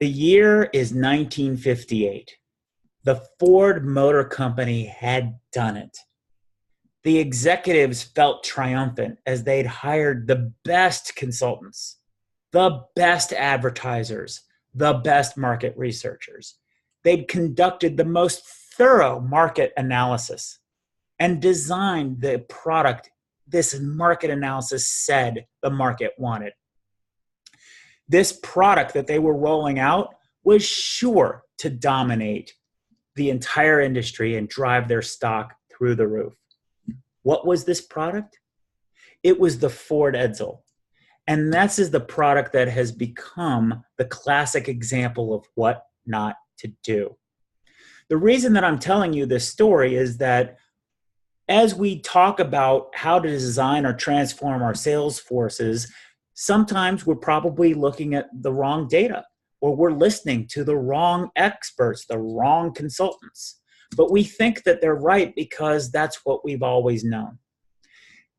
The year is 1958. The Ford Motor Company had done it. The executives felt triumphant as they'd hired the best consultants, the best advertisers, the best market researchers. They'd conducted the most thorough market analysis and designed the product this market analysis said the market wanted. This product that they were rolling out was sure to dominate the entire industry and drive their stock through the roof. What was this product? It was the Ford Edsel. And this is the product that has become the classic example of what not to do. The reason that I'm telling you this story is that as we talk about how to design or transform our sales forces, sometimes we're probably looking at the wrong data, or we're listening to the wrong experts, the wrong consultants. But we think that they're right because that's what we've always known.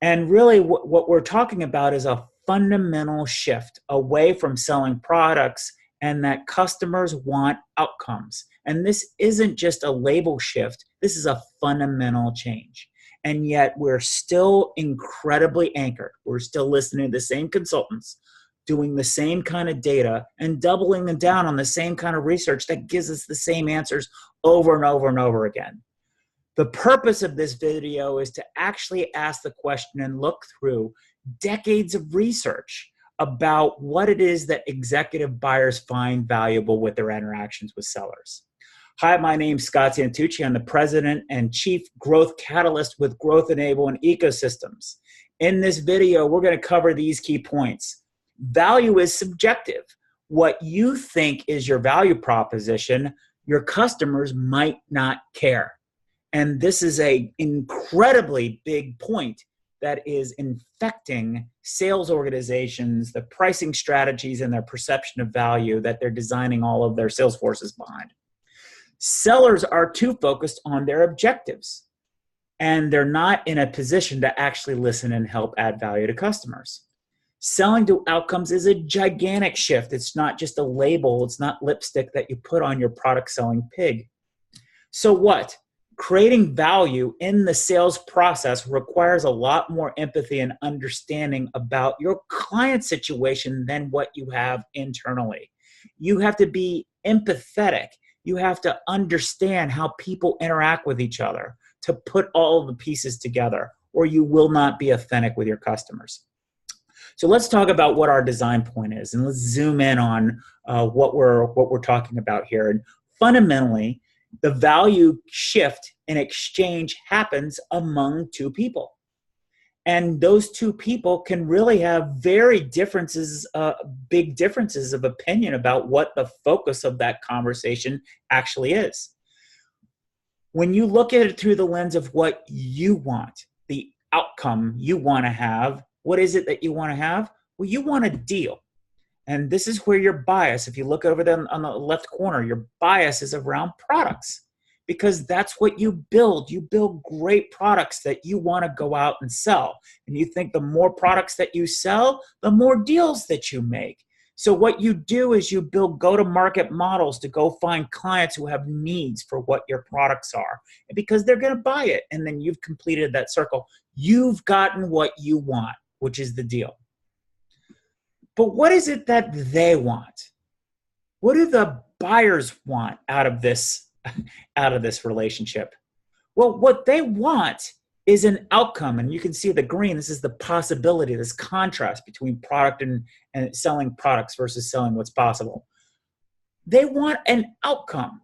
And really what we're talking about is a fundamental shift away from selling products and that customers want outcomes. And this isn't just a label shift, this is a fundamental change. And yet we're still incredibly anchored. We're still listening to the same consultants, doing the same kind of data, and doubling them down on the same kind of research that gives us the same answers over and over and over again. The purpose of this video is to actually ask the question and look through decades of research about what it is that executive buyers find valuable with their interactions with sellers. Hi, my name's Scott Santucci. I'm the President and Chief Growth Catalyst with Growth Enable and Ecosystems. In this video, we're going to cover these key points. Value is subjective. What you think is your value proposition, your customers might not care. And this is an incredibly big point that is infecting sales organizations, the pricing strategies, and their perception of value that they're designing all of their sales forces behind. Sellers are too focused on their objectives, and they're not in a position to actually listen and help add value to customers. Selling to outcomes is a gigantic shift. It's not just a label. It's not lipstick that you put on your product selling pig. So what? Creating value in the sales process requires a lot more empathy and understanding about your client situation than what you have internally. You have to be empathetic. You have to understand how people interact with each other to put all of the pieces together, or you will not be authentic with your customers. So let's talk about what our design point is, and let's zoom in on what we're talking about here. And fundamentally, the value shift in exchange happens among two people. And those two people can really have very big differences of opinion about what the focus of that conversation actually is. When you look at it through the lens of what you want, the outcome you want to have, what is it that you want to have? Well, you want a deal. And this is where your bias, if you look over there on the left corner, your bias is around products. Because that's what you build. You build great products that you want to go out and sell. And you think the more products that you sell, the more deals that you make. So what you do is you build go-to-market models to go find clients who have needs for what your products are. Because they're going to buy it. And then you've completed that circle. You've gotten what you want, which is the deal. But what is it that they want? What do the buyers want out of this relationship? Well, what they want is an outcome. And you can see the green. This is the possibility, this contrast between product and selling products versus selling what's possible. They want an outcome.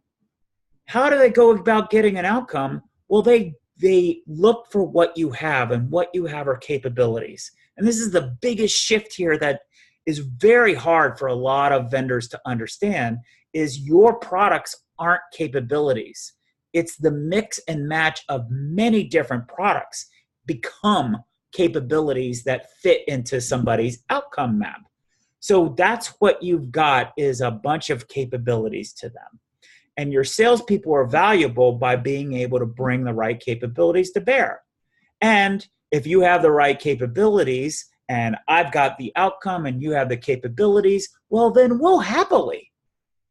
How do they go about getting an outcome? Well, they look for what you have, and what you have are capabilities. And this is the biggest shift here that is very hard for a lot of vendors to understand, is your products aren't capabilities. It's the mix and match of many different products become capabilities that fit into somebody's outcome map. So that's what you've got, is a bunch of capabilities to them. And your salespeople are valuable by being able to bring the right capabilities to bear. And if you have the right capabilities and I've got the outcome and you have the capabilities, well, then we'll happily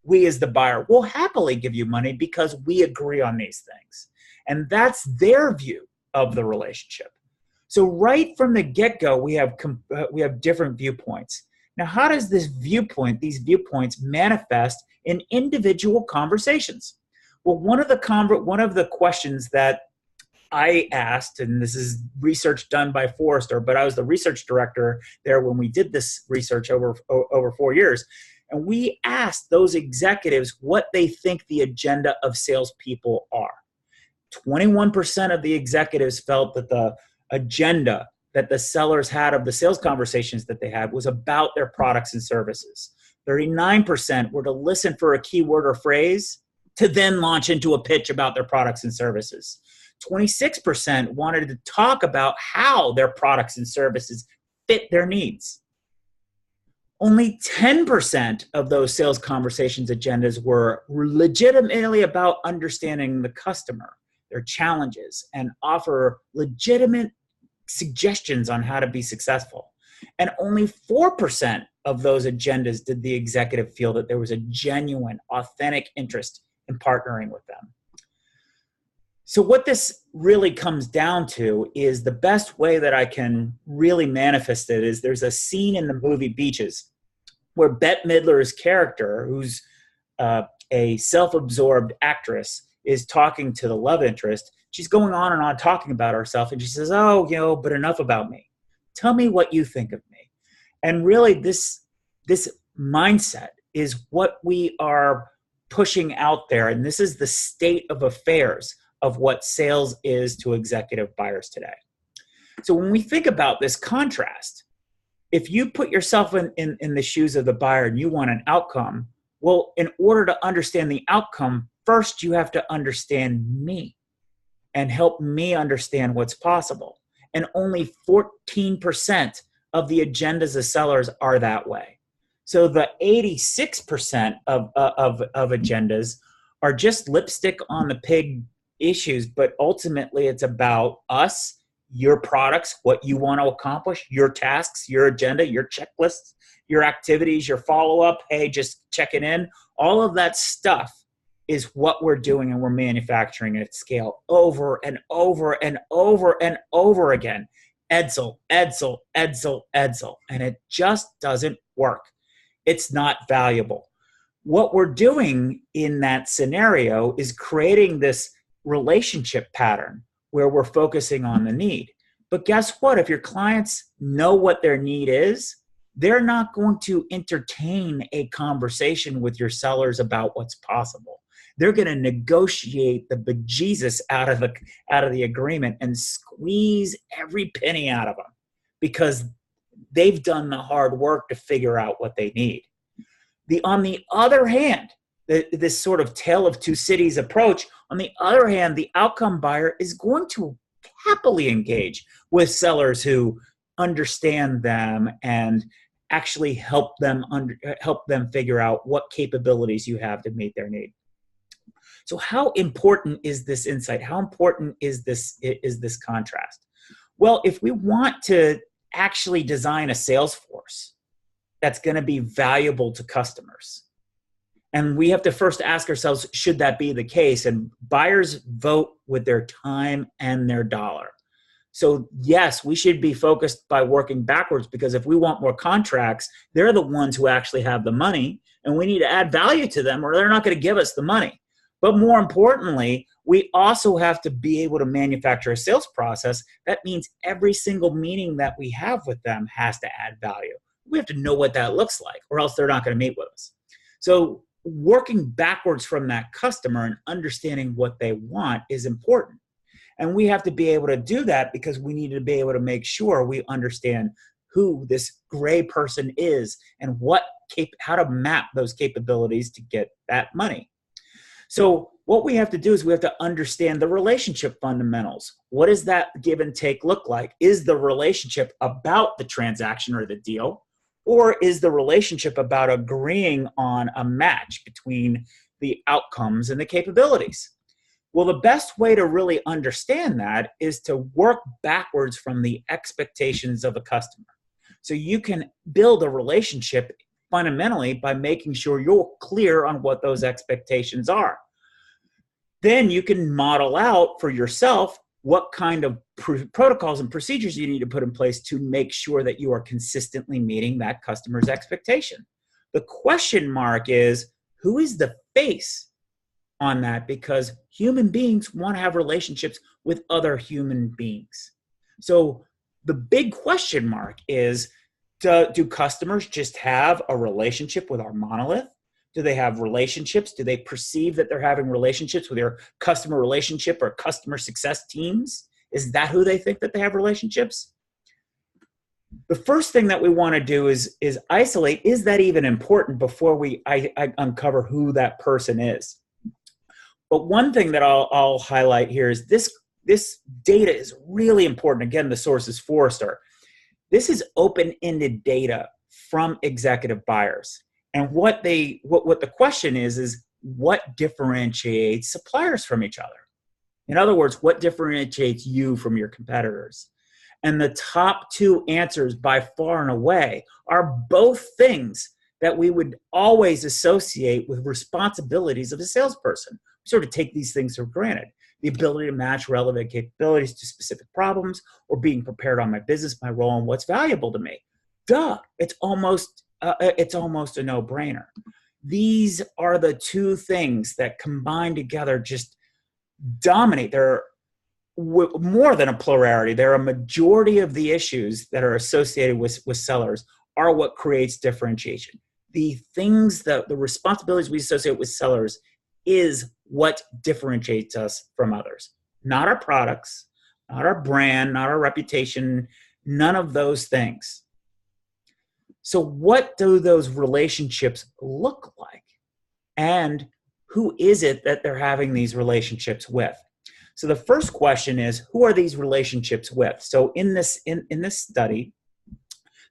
we as the buyer will happily give you money because we agree on these things. And that's their view of the relationship. So right from the get-go, we have different viewpoints. Now, how does these viewpoints manifest in individual conversations? Well, one of the questions that I asked, and this is research done by Forrester, but I was the research director there when we did this research over 4 years. And we asked those executives what they think the agenda of salespeople are. 21% of the executives felt that the agenda that the sellers had of the sales conversations that they had was about their products and services. 39% were to listen for a keyword or phrase to then launch into a pitch about their products and services. 26% wanted to talk about how their products and services fit their needs. Only 10% of those sales conversations agendas were legitimately about understanding the customer, their challenges, and offer legitimate suggestions on how to be successful. And only 4% of those agendas did the executive feel that there was a genuine, authentic interest in partnering with them. So what this really comes down to is the best way that I can really manifest it is there's a scene in the movie Beaches where Bette Midler's character, who's a self-absorbed actress, is talking to the love interest. She's going on and on talking about herself, and she says, oh, but enough about me. Tell me what you think of me. And really this mindset is what we are pushing out there, and this is the state of affairs of what sales is to executive buyers today. So when we think about this contrast, if you put yourself in the shoes of the buyer and you want an outcome, well, in order to understand the outcome, first you have to understand me and help me understand what's possible. And only 14% of the agendas of sellers are that way. So the 86% of agendas are just lipstick on the pig issues, but ultimately it's about us, your products, what you want to accomplish, your tasks, your agenda, your checklists, your activities, your follow-up, hey, just checking in. All of that stuff is what we're doing, and we're manufacturing at scale over and over and over and over again. Edsel, Edsel, Edsel, Edsel. And it just doesn't work. It's not valuable. What we're doing in that scenario is creating this relationship pattern where we're focusing on the need. But guess what? If your clients know what their need is, they're not going to entertain a conversation with your sellers about what's possible. They're going to negotiate the bejesus out of the agreement and squeeze every penny out of them because they've done the hard work to figure out what they need. On the other hand, this sort of tale of two cities approach, on the other hand, the outcome buyer is going to happily engage with sellers who understand them and actually help them figure out what capabilities you have to meet their need. So how important is this insight? How important is this contrast? Well, if we want to actually design a sales force that's going to be valuable to customers, and we have to first ask ourselves, should that be the case? And buyers vote with their time and their dollar. So yes, we should be focused by working backwards, because if we want more contracts, they're the ones who actually have the money, and we need to add value to them or they're not going to give us the money. But more importantly, we also have to be able to manufacture a sales process. That means every single meeting that we have with them has to add value. We have to know what that looks like, or else they're not going to meet with us. So working backwards from that customer and understanding what they want is important. And we have to be able to do that because we need to be able to make sure we understand who this gray person is and how to map those capabilities to get that money. So what we have to do is we have to understand the relationship fundamentals. What does that give and take look like? Is the relationship about the transaction or the deal? Or is the relationship about agreeing on a match between the outcomes and the capabilities? Well, the best way to really understand that is to work backwards from the expectations of a customer. So you can build a relationship fundamentally by making sure you're clear on what those expectations are. Then you can model out for yourself what kind of protocols and procedures you need to put in place to make sure that you are consistently meeting that customer's expectation. The question mark is, who is the face on that? Because human beings want to have relationships with other human beings. So the big question mark is, do customers just have a relationship with our monolith? Do they have relationships? Do they perceive that they're having relationships with their customer relationship or customer success teams? Is that who they think that they have relationships? The first thing that we want to do is isolate, is that even important, before I uncover who that person is. But one thing that I'll highlight here is this data is really important. Again, the source is Forrester. This is open-ended data from executive buyers. And what the question is what differentiates suppliers from each other? In other words, what differentiates you from your competitors? And the top two answers by far and away are both things that we would always associate with responsibilities of a salesperson. We sort of take these things for granted. The ability to match relevant capabilities to specific problems, or being prepared on my business, my role, and what's valuable to me. Duh, it's almost a no-brainer. These are the two things that combined together just dominate. They're more than a plurality. They're a majority of the issues that are associated with sellers are what creates differentiation. The things, the responsibilities we associate with sellers is what differentiates us from others. Not our products, not our brand, not our reputation, none of those things. So what do those relationships look like? And who is it that they're having these relationships with? So the first question is, who are these relationships with? So in this study,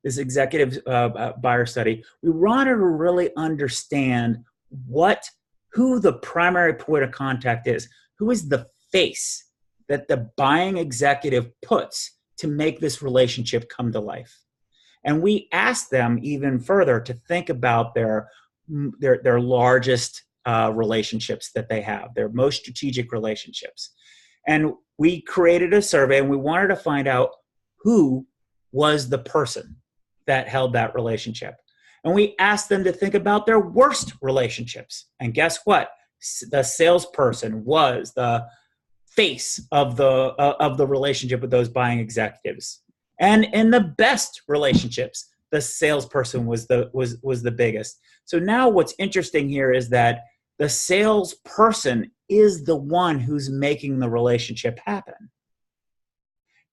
this executive buyer study, we wanted to really understand who the primary point of contact is. Who is the face that the buying executive puts to make this relationship come to life? And we asked them even further to think about their largest relationships that they have, their most strategic relationships. And we created a survey, and we wanted to find out who was the person that held that relationship. And we asked them to think about their worst relationships. And guess what? The salesperson was the face of the relationship with those buying executives. And in the best relationships, the salesperson was the biggest. So now what's interesting here is that the salesperson is the one who's making the relationship happen.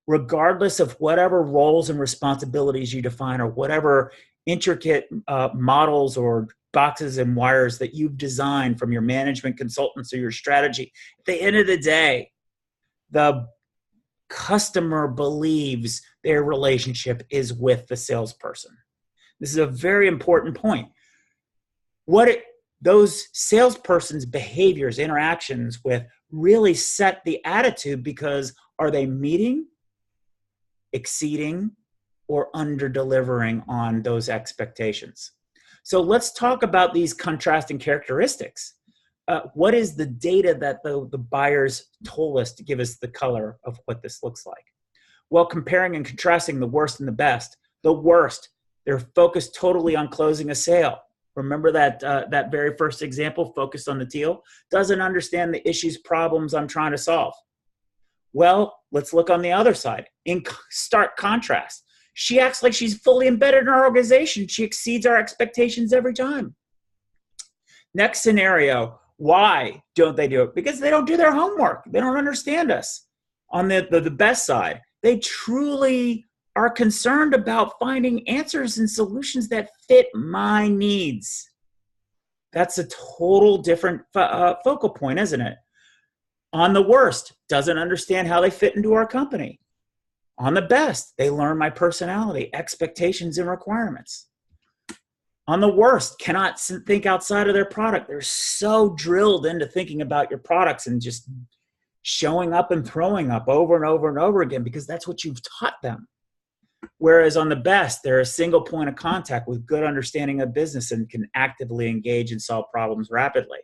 Regardless of whatever roles and responsibilities you define, or whatever intricate models or boxes and wires that you've designed from your management consultants or your strategy, at the end of the day, the customer believes their relationship is with the salesperson. This is a very important point. Those salesperson's behaviors, interactions with, really set the attitude, because are they meeting, exceeding, or under-delivering on those expectations? So let's talk about these contrasting characteristics. What is the data that the buyers told us to give us the color of what this looks like? Well, comparing and contrasting the worst and the best. The worst, they're focused totally on closing a sale. Remember that very first example, focused on the deal? Doesn't understand the issues, problems I'm trying to solve. Well, let's look on the other side. In stark contrast, she acts like she's fully embedded in our organization. She exceeds our expectations every time. Next scenario, why don't they do it? Because they don't do their homework. They don't understand us. On the best side, they truly are concerned about finding answers and solutions that fit my needs. That's a total different focal point, isn't it? On the worst, doesn't understand how they fit into our company. On the best, they learn my personality, expectations, and requirements. On the worst, cannot think outside of their product. They're so drilled into thinking about your products and just showing up and throwing up over and over and over again, because that's what you've taught them. Whereas on the best, they're a single point of contact with good understanding of business and can actively engage and solve problems rapidly.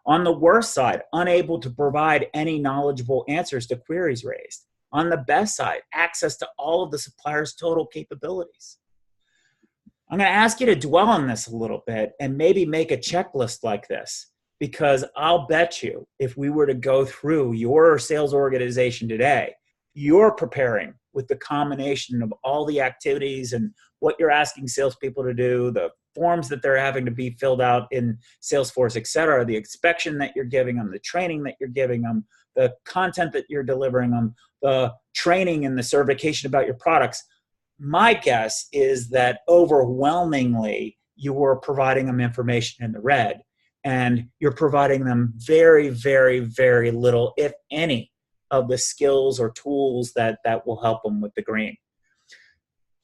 On the worst side, unable to provide any knowledgeable answers to queries raised. On the best side, access to all of the supplier's total capabilities. I'm going to ask you to dwell on this a little bit and maybe make a checklist like this, because I'll bet you if we were to go through your sales organization today, you're preparing with the combination of all the activities and what you're asking salespeople to do, the forms that they're having to be filled out in Salesforce, et cetera, the inspection that you're giving them, the training that you're giving them, the content that you're delivering them, the training and the certification about your products. My guess is that overwhelmingly you were providing them information in the red, and you're providing them very, very, very little, if any, of the skills or tools that will help them with the green.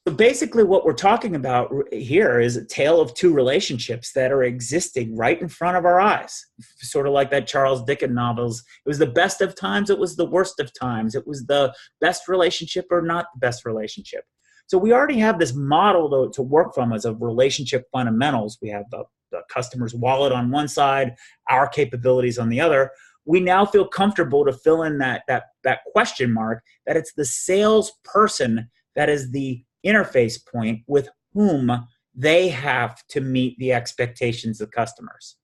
So basically what we're talking about here is a tale of two relationships that are existing right in front of our eyes, sort of like that Charles Dickens novels. It was the best of times, it was the worst of times. It was the best relationship or not the best relationship. So we already have this model to work from as of relationship fundamentals. We have the customer's wallet on one side, our capabilities on the other. We now feel comfortable to fill in that question mark, that it's the salesperson that is the interface point with whom they have to meet the expectations of customers.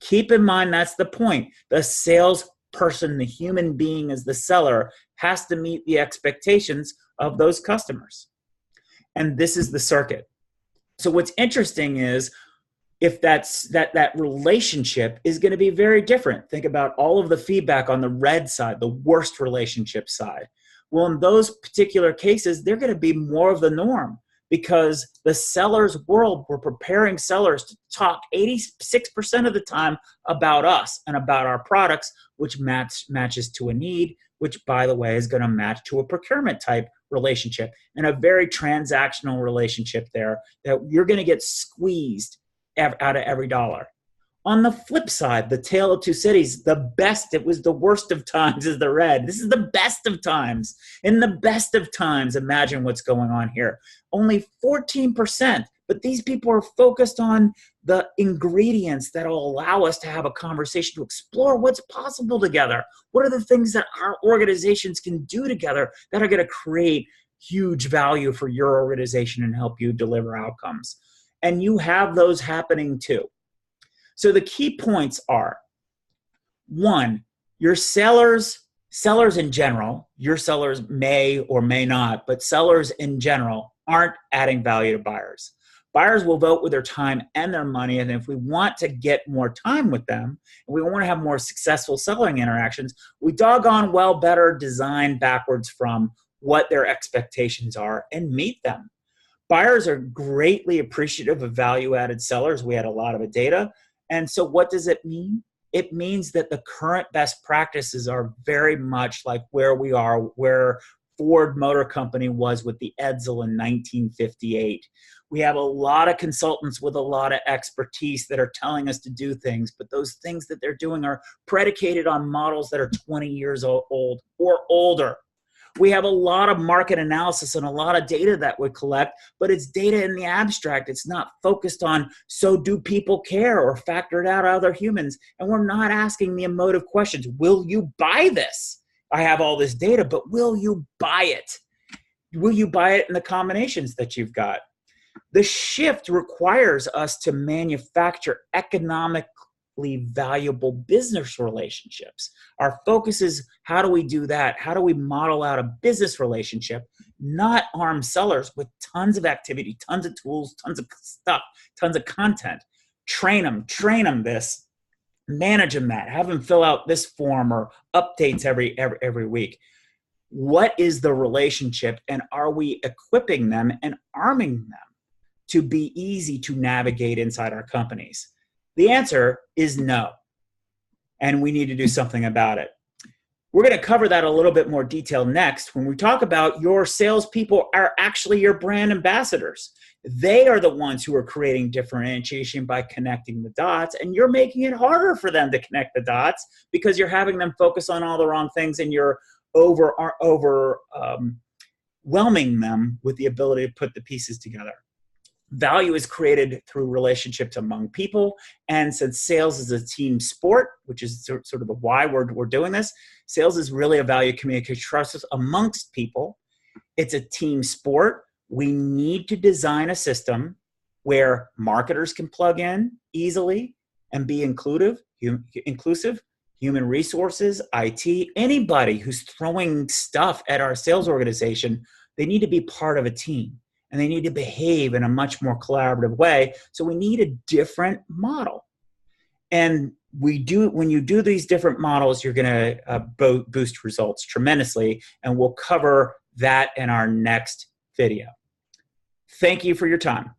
Keep in mind, that's the point. The salesperson, the human being as the seller, has to meet the expectations of those customers. And this is the circuit. So what's interesting is if that relationship is going to be very different. Think about all of the feedback on the red side, the worst relationship side. Well, in those particular cases, they're going to be more of the norm, because the seller's world, we're preparing sellers to talk 86% of the time about us and about our products, which matches to a need, which, by the way, is going to match to a procurement type relationship and a very transactional relationship there that you're going to get squeezed out of every dollar. On the flip side, the tale of two cities, the best, it was the worst of times is the red. This is the best of times. In the best of times, imagine what's going on here. Only 14%, but these people are focused on the ingredients that will allow us to have a conversation to explore what's possible together. What are the things that our organizations can do together that are going to create huge value for your organization and help you deliver outcomes? And you have those happening too. So the key points are, one, your sellers in general, your sellers may or may not, but sellers in general aren't adding value to buyers. Buyers will vote with their time and their money, and if we want to get more time with them, and we want to have more successful selling interactions, we doggone well better design backwards from what their expectations are and meet them. Buyers are greatly appreciative of value-added sellers. We had a lot of the data. And so what does it mean? It means that the current best practices are very much like where we are, where Ford Motor Company was with the Edsel in 1958. We have a lot of consultants with a lot of expertise that are telling us to do things, but those things that they're doing are predicated on models that are 20 years old or older. We have a lot of market analysis and a lot of data that we collect, but it's data in the abstract. It's not focused on, so do people care, or factored out other humans. And we're not asking the emotive questions. Will you buy this? I have all this data, but will you buy it? Will you buy it in the combinations that you've got? The shift requires us to manufacture economically valuable business relationships. Our focus is, how do we do that? How do we model out a business relationship, not arm sellers with tons of activity, tons of tools, tons of stuff, tons of content. Train them this, manage them that, have them fill out this form or updates every week. What is the relationship, and are we equipping them and arming them to be easy to navigate inside our companies? The answer is no, and we need to do something about it. We're going to cover that a little bit more detail next when we talk about your salespeople are actually your brand ambassadors. They are the ones who are creating differentiation by connecting the dots, and you're making it harder for them to connect the dots because you're having them focus on all the wrong things, and you're overwhelming them with the ability to put the pieces together. Value is created through relationships among people. And since sales is a team sport, which is sort of the why we're doing this, sales is really a value communication process amongst people. It's a team sport. We need to design a system where marketers can plug in easily and be inclusive, human resources, IT, anybody who's throwing stuff at our sales organization, they need to be part of a team. And they need to behave in a much more collaborative way. So we need a different model. And when you do these different models, you're going to boost results tremendously. And we'll cover that in our next video. Thank you for your time.